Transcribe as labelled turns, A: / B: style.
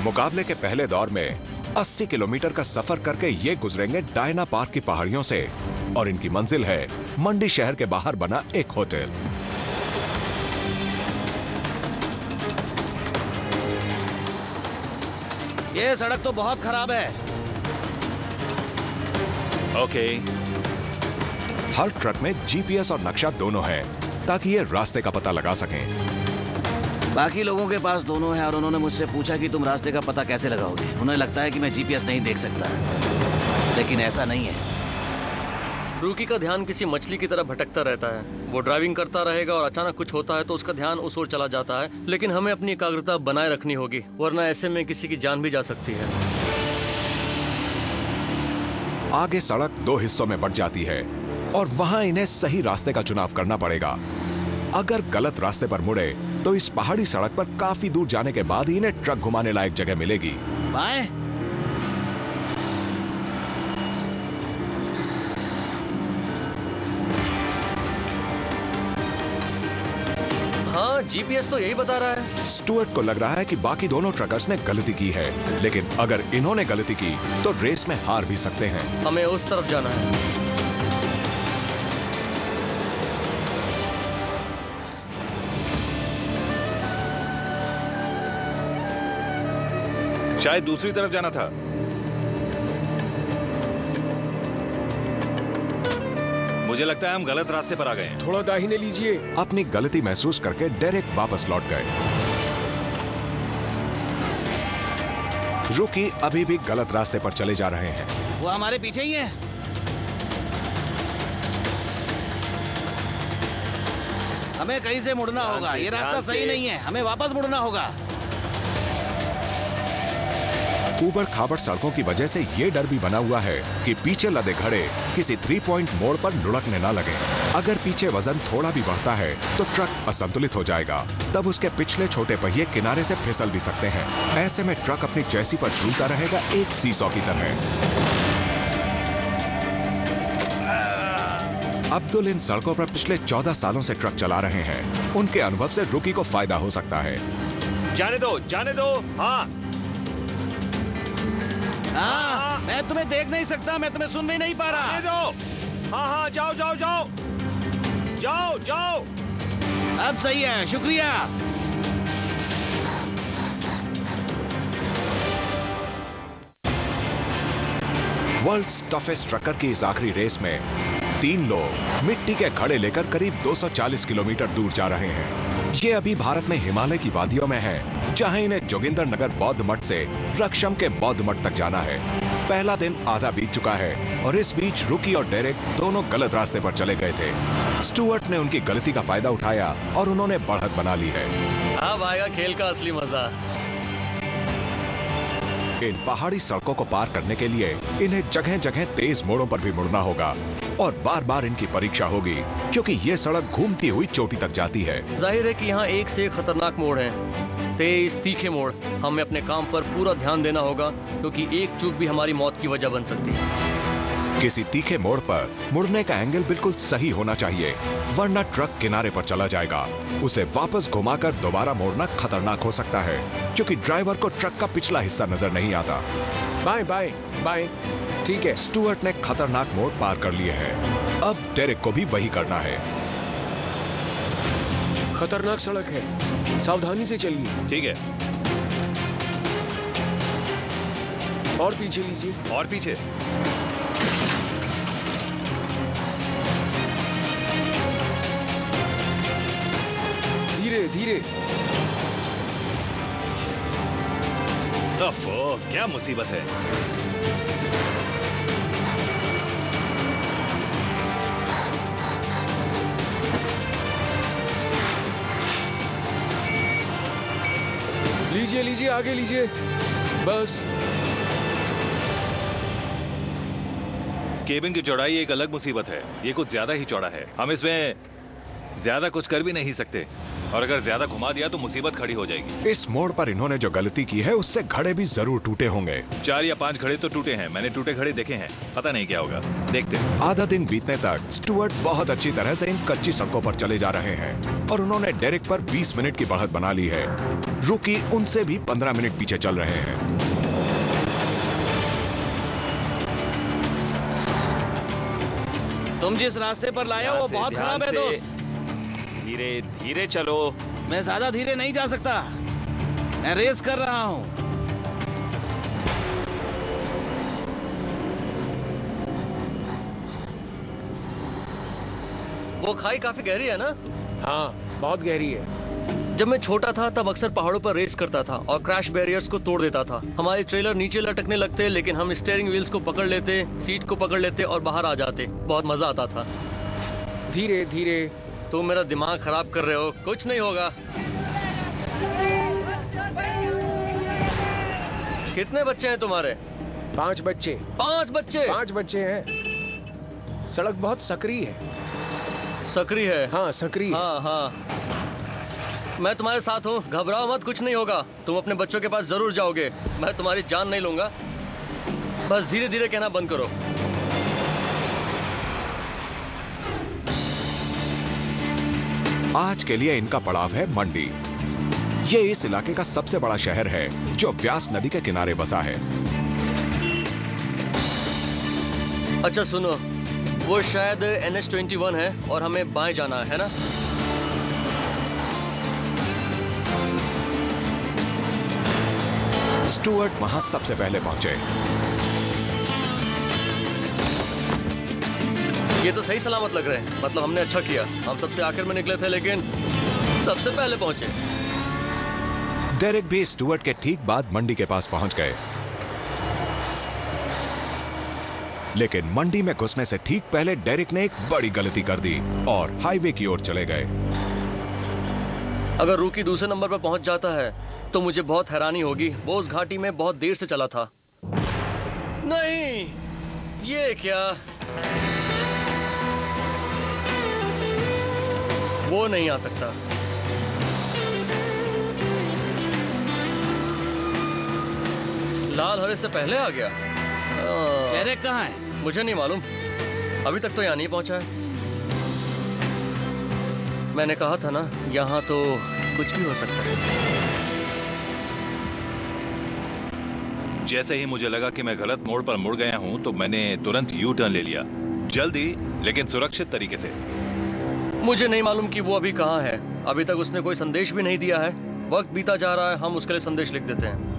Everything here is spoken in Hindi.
A: मुकाबले के पहले दौर में 80 किलोमीटर का सफर करके ये गुजरेंगे डायना पार्क की पहाड़ियों से और इनकी मंजिल है मंडी शहर के बाहर बना एक होटल।
B: ये सड़क तो बहुत खराब है।
C: ओके।
A: हर ट्रक में जीपीएस और नक्शा दोनों है ताकि ये रास्ते का पता लगा सकें।
B: बाकी लोगों के पास दोनों है और उन्होंने मुझसे पूछा कि तुम रास्ते का पता कैसे लगाओगे। उन्हें लगता है कि मैं जीपीएस नहीं देख सकता, लेकिन ऐसा नहीं है।
D: रूकी का ध्यान किसी मछली की तरह भटकता रहता है। वो ड्राइविंग करता रहेगा और अचानक कुछ होता है तो उसका ध्यान उस ओर चला जाता है, लेकिन हमें अपनी एकाग्रता बनाए रखनी होगी, वरना ऐसे में किसी की जान भी जा सकती है।
A: आगे सड़क 2 हिस्सों में बंट जाती है और वहां इन्हें सही रास्ते का चुनाव करना पड़ेगा। अगर गलत रास्ते पर मुड़े तो इस पहाड़ी सड़क पर काफी दूर जाने के बाद ही इन्हें ट्रक घुमाने लायक जगह मिलेगी।
B: बाएं।
D: हाँ, जीपीएस तो यही बता रहा है।
A: स्टुअर्ट को लग रहा है कि बाकी दोनों ट्रकर्स ने गलती की है, लेकिन अगर इन्होंने गलती की तो रेस में हार भी सकते हैं।
D: हमें उस तरफ जाना है।
C: शायद दूसरी तरफ जाना था। मुझे लगता है हम गलत रास्ते पर आ गए हैं।
E: थोड़ा दाहिने लीजिए।
A: अपनी गलती महसूस करके डेरेक वापस लौट गए। रूकी अभी भी गलत रास्ते पर चले जा रहे हैं।
B: वो हमारे पीछे ही है। हमें कहीं से मुड़ना होगा। ये रास्ता सही नहीं है, हमें वापस मुड़ना होगा।
A: ऊबड़ खाबड़ सड़कों की वजह से ये डर भी बना हुआ है कि पीछे लदे घड़े किसी 3 पॉइंट मोड़ पर लुढ़कने ना लगे। अगर पीछे वजन थोड़ा भी बढ़ता है तो ट्रक असंतुलित हो जाएगा। तब उसके पिछले छोटे पहिए किनारे से फिसल भी सकते हैं। ऐसे में ट्रक अपनी चैसी पर झूलता रहेगा, एक सीसॉ की तरह। अब्दुल इन सड़कों पर पिछले 14 सालों से ट्रक चला रहे हैं। उनके अनुभव से रूकी को फायदा हो सकता है।
C: जाने दो, जाने दो। हाँ,
B: हाँ, मैं तुम्हें देख नहीं सकता, मैं तुम्हें सुन भी नहीं पा रहा।
C: जाने दो। हाँ हाँ, जाओ जाओ जाओ जाओ जाओ।
B: अब सही है, शुक्रिया।
A: वर्ल्ड्स टफेस्ट ट्रकर की इस आखिरी रेस में 3 लोग मिट्टी के घड़े लेकर करीब 240 किलोमीटर दूर जा रहे हैं। ये अभी भारत में हिमालय की वादियों में है, जहां इन्हें जोगिंदर नगर बौद्ध मठ से रक्षम के बौद्ध मठ तक जाना है। पहला दिन आधा बीत चुका है और इस बीच रूकी और डेरेक दोनों गलत रास्ते पर चले गए थे। स्टुअर्ट ने उनकी गलती का फायदा उठाया और उन्होंने बढ़त बना ली है।
D: अब आएगा खेल का असली मजा।
A: इन पहाड़ी सड़कों को पार करने के लिए इन्हें जगह जगह तेज मोड़ों पर भी मुड़ना होगा और बार बार इनकी परीक्षा होगी, क्योंकि ये सड़क घूमती हुई चोटी तक जाती है।
D: जाहिर है कि यहाँ एक से एक खतरनाक मोड़ हैं, तेज तीखे मोड़। हमें अपने काम पर पूरा ध्यान देना होगा, क्योंकि एक चूक भी हमारी मौत की वजह बन सकती है।
A: किसी तीखे मोड़ पर मुड़ने का एंगल बिल्कुल सही होना चाहिए, वरना ट्रक किनारे पर चला जाएगा। उसे वापस घुमाकर दोबारा मोड़ना खतरनाक हो सकता है, क्योंकि ड्राइवर को ट्रक का पिछला हिस्सा नजर नहीं आता।
E: बाएं बाएं बाएं। ठीक है।
A: स्टुअर्ट ने खतरनाक मोड़ पार कर लिए हैं। अब डेरेक को भी वही करना है।
E: खतरनाक सड़क है, सावधानी से चलिए।
C: ठीक है।
E: और पीछे लीजिए।
C: और पीछे।
E: धीरे धीरे।
C: ओफो, क्या मुसीबत है।
E: लीजिए लीजिए, आगे लीजिए, बस।
C: केबिन की चौड़ाई एक अलग मुसीबत है। ये कुछ ज्यादा ही चौड़ा है। हम इसमें ज्यादा कुछ कर भी नहीं सकते।
F: और अगर ज्यादा घुमा दिया तो मुसीबत खड़ी हो जाएगी।
A: इस मोड़ पर इन्होंने जो गलती की है उससे घड़े भी जरूर टूटे होंगे।
F: 4 या 5 घड़े तो टूटे हैं, मैंने टूटे घड़े देखे हैं, पता नहीं क्या होगा, देखते हैं।
A: आधा दिन बीतने तक स्टुअर्ट बहुत अच्छी तरह से इन कच्ची सड़कों पर चले जा रहे हैं और उन्होंने डेरेक पर 20 मिनट की बढ़त बना ली है। रूकी उनसे भी 15 मिनट पीछे चल रहे हैं।
B: तुम जिस रास्ते पर लाए हो वो बहुत खराब है दोस्त।
C: धीरे धीरे चलो।
B: मैं ज्यादा धीरे नहीं जा सकता, मैं रेस कर रहा हूँ।
D: वो खाई काफी गहरी है ना?
E: हाँ, बहुत गहरी है।
D: जब मैं छोटा था तब अक्सर पहाड़ों पर रेस करता था और क्रैश बैरियर्स को तोड़ देता था। हमारे ट्रेलर नीचे लटकने लगते, लेकिन हम स्टीयरिंग व्हील्स को पकड़ लेते, सीट को पकड़ लेते और बाहर आ जाते। बहुत मजा आता था।
E: धीरे धीरे।
D: तुम मेरा दिमाग खराब कर रहे हो, कुछ नहीं होगा। कितने बच्चे हैं तुम्हारे?
E: 5 बच्चे।
D: 5 बच्चे?
E: 5 बच्चे हैं। सड़क बहुत सक्रिय है।
D: सक्रिय है?
E: हाँ, सक्रिय।
D: हाँ हाँ, मैं तुम्हारे साथ हूँ, घबराओ मत, कुछ नहीं होगा। तुम अपने बच्चों के पास जरूर जाओगे, मैं तुम्हारी जान नहीं लूंगा। बस धीरे धीरे कहना बंद करो।
A: आज के लिए इनका पड़ाव है मंडी। ये इस इलाके का सबसे बड़ा शहर है जो व्यास नदी के किनारे बसा है।
D: अच्छा सुनो, वो शायद NH21 है और हमें बाएं जाना है ना?
A: स्टुअर्ट वहां सबसे पहले पहुंचे।
D: ये तो सही सलामत लग रहे हैं, मतलब हमने अच्छा किया। हम सबसे आखिर में निकले थे लेकिन सबसे पहले पहुंचे।
A: डेरेक भी स्टुअर्ट के ठीक बाद मंडी के पास पहुंच गए, लेकिन मंडी में घुसने से ठीक पहले डेरेक ने एक बड़ी गलती कर दी और हाईवे की ओर चले गए।
D: अगर रूकी दूसरे नंबर पर पहुंच जाता है तो मुझे बहुत हैरानी होगी। वो उस घाटी में बहुत देर से चला था। नहीं, ये क्या? वो नहीं आ सकता। लाल हरे से पहले आ गया।
B: डेरेक कहाँ है?
D: मुझे नहीं मालूम, अभी तक तो यहाँ नहीं पहुंचा है। मैंने कहा था ना, यहाँ तो कुछ भी हो सकता है।
F: जैसे ही मुझे लगा कि मैं गलत मोड़ पर मुड़ गया हूँ तो मैंने तुरंत यू टर्न ले लिया, जल्दी लेकिन सुरक्षित तरीके से।
D: मुझे नहीं मालूम कि वो अभी कहाँ है। अभी तक उसने कोई संदेश भी नहीं दिया है। वक्त बीता जा रहा है, हम उसके लिए संदेश लिख देते हैं।